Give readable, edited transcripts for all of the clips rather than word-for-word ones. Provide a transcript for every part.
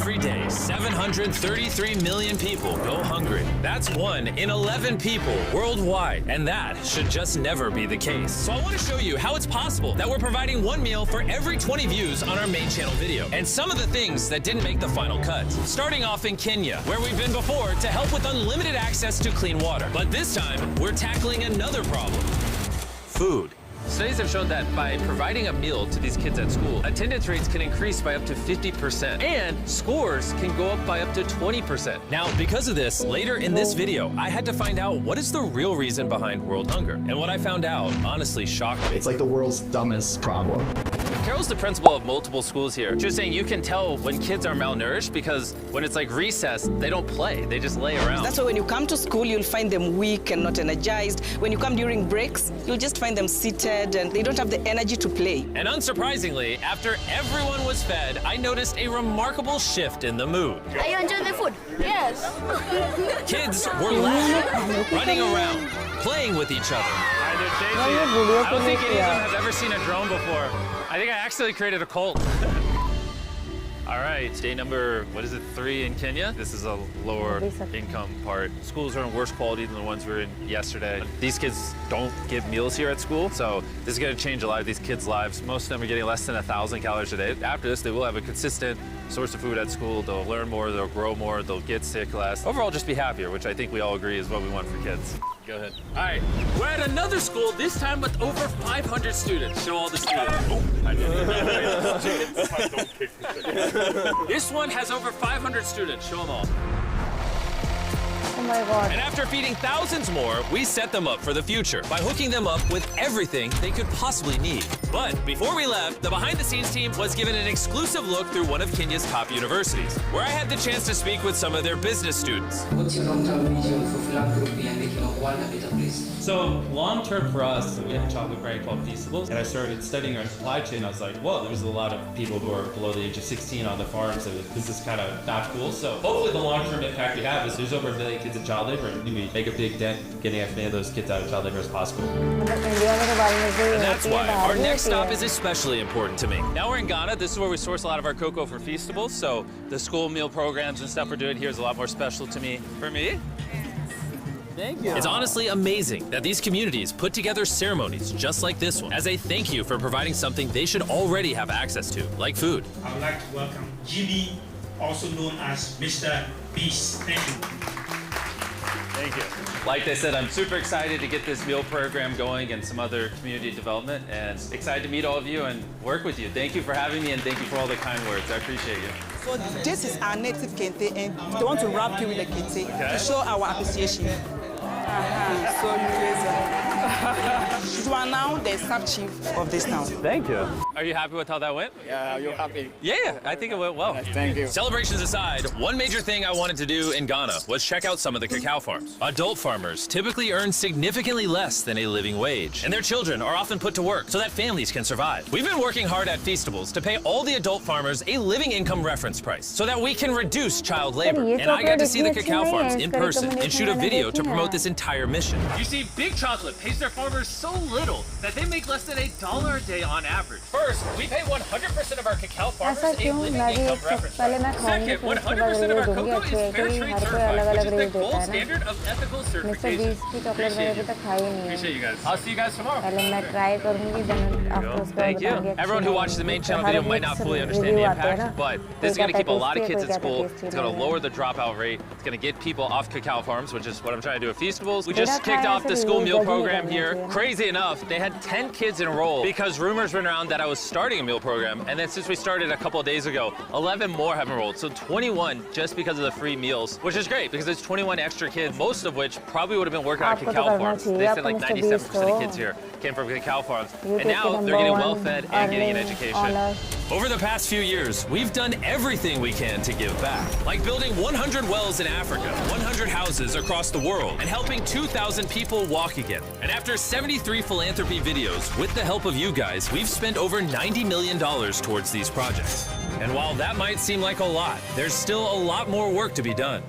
Every day, 733 million people go hungry. That's 1 in 11 people worldwide, and that should just never be the case. So I want to show you how it's possible that we're providing one meal for every 20 views on our main channel video, and some of the things that didn't make the final cut. Starting off in Kenya, where we've been before to help with unlimited access to clean water. But this time, we're tackling another problem: food. Studies have shown that by providing a meal to these kids at school, attendance rates can increase by up to 50%, and scores can go up by up to 20%. Now, because of this, later in this video, I had to find out what is the real reason behind world hunger. And what I found out honestly shocked me. It's like the world's dumbest problem. Carol's the principal of multiple schools here. She was saying you can tell when kids are malnourished because when it's like recess, they don't play, they just lay around. That's why when you come to school, you'll find them weak and not energized. When you come during breaks, you'll just find them seated and they don't have the energy to play. And unsurprisingly, after everyone was fed, I noticed a remarkable shift in the mood. Are you enjoying the food? Yes. Kids were laughing, running around, playing with each other. I don't think any of them have ever seen a drone before. I think I accidentally created a cult. All right, day number, 3 in Kenya? This is a lower income part. Schools are in worse quality than the ones we were in yesterday. These kids don't get meals here at school, so this is gonna change a lot of these kids' lives. Most of them are getting less than 1,000 calories a day. After this, they will have a consistent source of food at school. They'll learn more, they'll grow more, they'll get sick less. Overall, just be happier, which I think we all agree is what we want for kids. Go ahead. All right, we're at another school, this time with over 500 students. Show all the students. I didn't. This one has over 500 students. Show them all. Oh my God. And after feeding thousands more, we set them up for the future by hooking them up with everything they could possibly need. But before we left, the behind-the-scenes team was given an exclusive look through one of Kenya's top universities, where I had the chance to speak with some of their business students. What's your long-term vision for philanthropy and making the world a better place? So long-term for us, we have a chocolate brand called Feastables, and I started studying our supply chain. I was like, whoa, there's a lot of people who are below the age of 16 on the farm, so this is kind of not cool. So hopefully the long-term impact we have is there's over 1 million kids in child labor, and we make a big dent getting as many of those kids out of child labor as possible. And that's why our next stop is especially important to me. Now we're in Ghana. This is where we source a lot of our cocoa for Feastables, so the school meal programs and stuff we're doing here is a lot more special to me. For me? Thank you. It's honestly amazing that these communities put together ceremonies just like this one as a thank you for providing something they should already have access to, like food. I would like to welcome Jimmy, also known as Mr. Beast. Thank you. Thank you. Like I said, I'm super excited to get this meal program going and some other community development, and excited to meet all of you and work with you. Thank you for having me, and thank you for all the kind words. I appreciate you. So this is our native kente, and they want to wrap you with the kente to show our appreciation. So you are now the sub-chief of this town. Thank you. Are you happy with how that went? Yeah, you're happy. Yeah, I think it went well. Thank you. Celebrations aside, one major thing I wanted to do in Ghana was check out some of the cacao farms. Adult farmers typically earn significantly less than a living wage, and their children are often put to work so that families can survive. We've been working hard at Feastables to pay all the adult farmers a living income reference price so that we can reduce child labor. And I got to see the cacao farms in person and shoot a video to promote this entire mission. You see, Big Chocolate pays their farmers so little that they make less than $1 a day on average. First, we pay 100% of our cacao farmers a living income reference price. Second, 100% of our cocoa is fair trade certified, which is the gold standard of ethical certification. Appreciate you guys. I'll see you guys tomorrow. Thank you. Everyone who watches the main channel video might not fully understand the impact, but this is going to keep a lot of kids in school. It's going to lower the dropout rate. It's going to get people off cacao farms, which is what I'm trying to do at Feastables. We just kicked off the school meal program here. Crazy enough, they had 10 kids enrolled because rumors went around that I was starting a meal program. And then since we started a couple of days ago, 11 more have enrolled. So 21 just because of the free meals, which is great because it's 21 extra kids, most of which probably would have been working on cacao farms. They said like 97% of kids here came from cacao farms. And now they're getting well fed and getting an education. Over the past few years, we've done everything we can to give back, like building 100 wells in Africa, 100 houses across the world, and helping 2,000 people walk again. And after 73 philanthropy videos, with the help of you guys, we've spent over $90 million towards these projects. And while that might seem like a lot, there's still a lot more work to be done.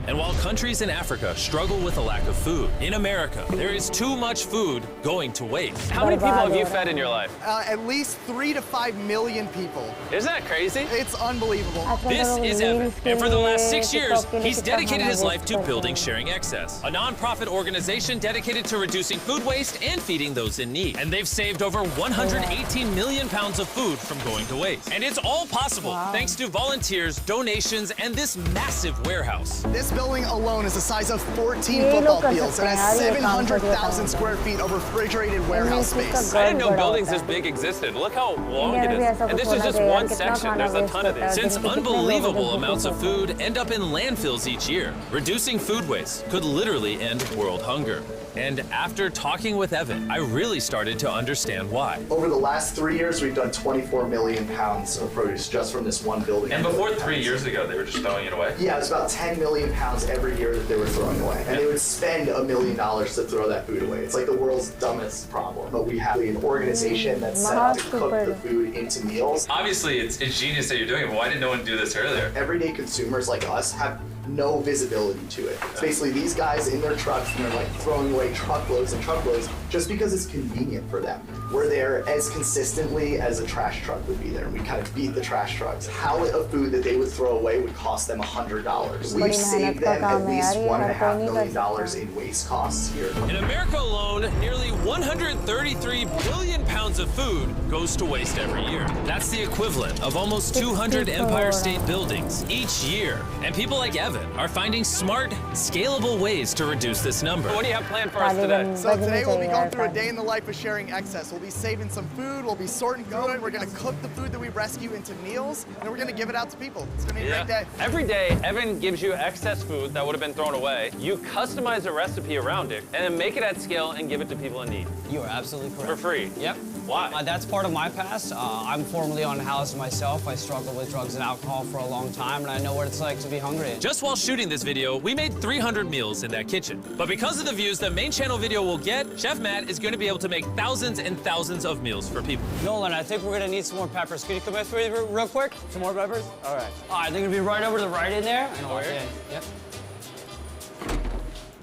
And while countries in Africa struggle with a lack of food, in America, there is too much food going to waste. How many people have you fed in your life? At least 3 to 5 million people. Isn't that crazy? It's unbelievable. This is Evan, and for the last 6 years, he's dedicated his life to building Sharing Excess, a non-profit organization dedicated to reducing food waste and feeding those in need. And they've saved over 118 million pounds of food from going to waste. And it's all possible thanks to volunteers, donations, and this massive warehouse. This building alone is the size of 14 football fields and has 700,000 square feet of refrigerated warehouse space. I didn't know buildings this big existed. Look how long it is. And this is just one section. There's a ton of these. Since unbelievable amounts of food end up in landfills each year, reducing food waste could literally end world hunger. And after talking with Evan, I really started to understand why. Over the last 3 years, we've done 24 million pounds of produce just from this one building. And before 3 years ago, they were just throwing it away? Yeah, it was about 10 million pounds every year that they were throwing away. And they would spend $1 million to throw that food away. It's like the world's dumbest problem. But we have an organization that's set up to cook the food into meals. Obviously, it's genius that you're doing it, but why did no one do this earlier? Everyday consumers like us have no visibility to it. It's basically these guys in their trucks and they're like throwing away truckloads and truckloads just because it's convenient for them. We're there as consistently as a trash truck would be there. We kind of beat the trash trucks. Pallet of food that they would throw away would cost them $100. We've saved them at least $1.5 million in waste costs here. In America alone, nearly 133 billion pounds of food goes to waste every year. That's the equivalent of almost 200 Empire State Buildings each year. And people like Evan are finding smart, scalable ways to reduce this number. What do you have planned for us today? So today we'll be going through a day in the life of Sharing Excess. We'll be saving some food, we'll be sorting through it, we're gonna cook the food that we rescue into meals, and then we're gonna give it out to people. It's gonna be a great day. Every day, Evan gives you excess food that would have been thrown away. You customize a recipe around it, and then make it at scale and give it to people in need. You are absolutely correct. For free? Yep. Why? That's part of my past. I'm formerly on house myself. I struggled with drugs and alcohol for a long time, and I know what it's like to be hungry. Just while shooting this video, we made 300 meals in that kitchen. But because of the views the main channel video will get, Chef Matt is going to be able to make thousands and thousands of meals for people. Nolan, I think we're going to need some more peppers. Can you come in real quick? Some more peppers? All right. All right, they're going to be right over to the right in there. And over here? Yep.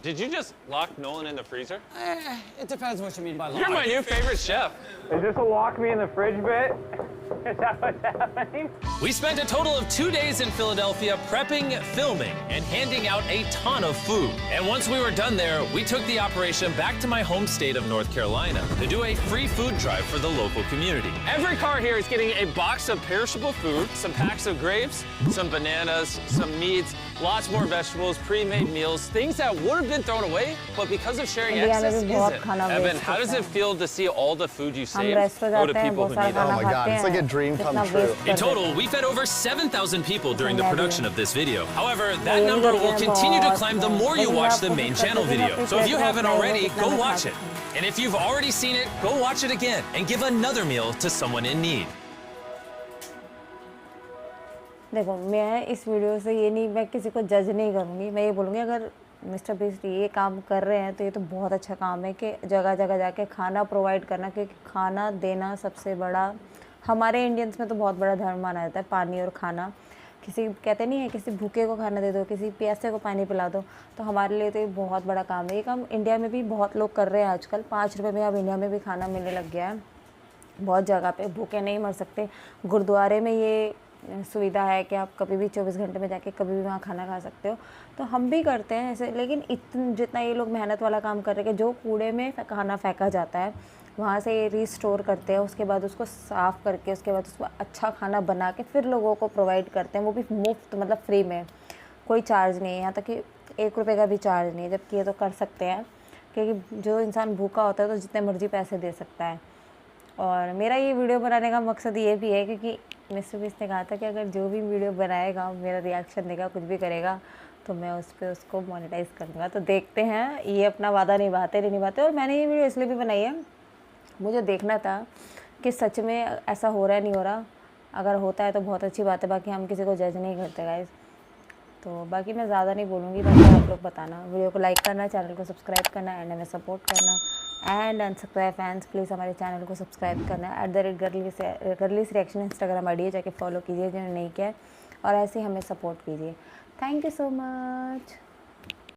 Did you just lock Nolan in the freezer? It depends what you mean by lock. You're my new favorite chef. Is this a lock me in the fridge bit? Is that what's happening? We spent a total of 2 days in Philadelphia prepping, filming, and handing out a ton of food. And once we were done there, we took the operation back to my home state of North Carolina to do a free food drive for the local community. Every car here is getting a box of perishable food, some packs of grapes, some bananas, some meats, lots more vegetables, pre-made meals, things that would have been thrown away, but because of Sharing Excess, isn't. Evan, how does it feel to see all the food you saved go to people who need it? Oh my God, it's like a dream come true. In total, we fed over 7,000 people during the production of this video. However, that number will continue to climb the more you watch the main channel video. So if you haven't already, go watch it. And if you've already seen it, go watch it again and give another meal to someone in need. देखो मैं इस video से ये नहीं मैं किसी को जज नहीं करूँगी मैं ये बोलूँगी अगर मिस्टर बीस्ट ये काम कर रहे हैं तो ये तो बहुत अच्छा काम है कि जगह जगह जाके खाना प्रोवाइड करना क्योंकि खाना देना सबसे बड़ा हमारे इंडियंस में तो बहुत बड़ा धर्म माना जाता है पानी और खाना किसी कहते नहीं है किसी भूखे को खाना दे दो किसी प्यासे को पानी पिला दो तो हमारे लिए तो ये बहुत बड़ा काम है ये काम इंडिया में भी बहुत लोग कर रहे हैं आजकल 5 रुपये में अब इंडिया में भी खाना मिलने लग गया है बहुत जगह पे भूखे नहीं मर सकते गुरुद्वारे में ये सुविधा है कि आप कभी भी 24 घंटे में जाके कभी भी वहाँ खाना खा सकते हो तो हम भी करते हैं ऐसे लेकिन जितना ये लोग मेहनत वाला काम कर रहे हैं जो कूड़े में खाना फेंका जाता है वहाँ से ये रीस्टोर करते हैं उसके बाद उसको साफ़ करके उसके बाद उसको अच्छा खाना बना के फिर लोगों को प्रोवाइड करते हैं वो भी मुफ्त मतलब फ्री में कोई चार्ज नहीं है यहाँ तक कि 1 रुपये का भी चार्ज नहीं है जबकि ये तो कर सकते हैं क्योंकि जो इंसान भूखा होता है तो जितने मर्जी पैसे दे सकता है और मेरा ये वीडियो बनाने का मकसद ये भी है क्योंकि मिस्टर बीस्ट ने कहा था कि अगर जो भी वीडियो बनाएगा मेरा रिएक्शन देगा कुछ भी करेगा तो मैं उस पर उसको मोनेटाइज़ करूँगा तो देखते हैं ये अपना वादा निभाते नहीं निभाते और मैंने ये वीडियो इसलिए भी बनाई है मुझे देखना था कि सच में ऐसा हो रहा है नहीं हो रहा अगर होता है तो बहुत अच्छी बात है बाकी हम किसी को जज नहीं करते गाइस तो बाकी मैं ज़्यादा नहीं बोलूँगी बाकी आप लोग बताना वीडियो को लाइक करना चैनल को सब्सक्राइब करना एंड हमें सपोर्ट करना एंड अनसब्सक्राइब फैंस प्लीज़ हमारे चैनल को सब्सक्राइब करना @गर्लीस रिएक्शन इंस्टाग्राम आईडी है जाके फॉलो कीजिए जिन्होंने नहीं किया और ऐसे ही हमें सपोर्ट कीजिए थैंक यू सो मच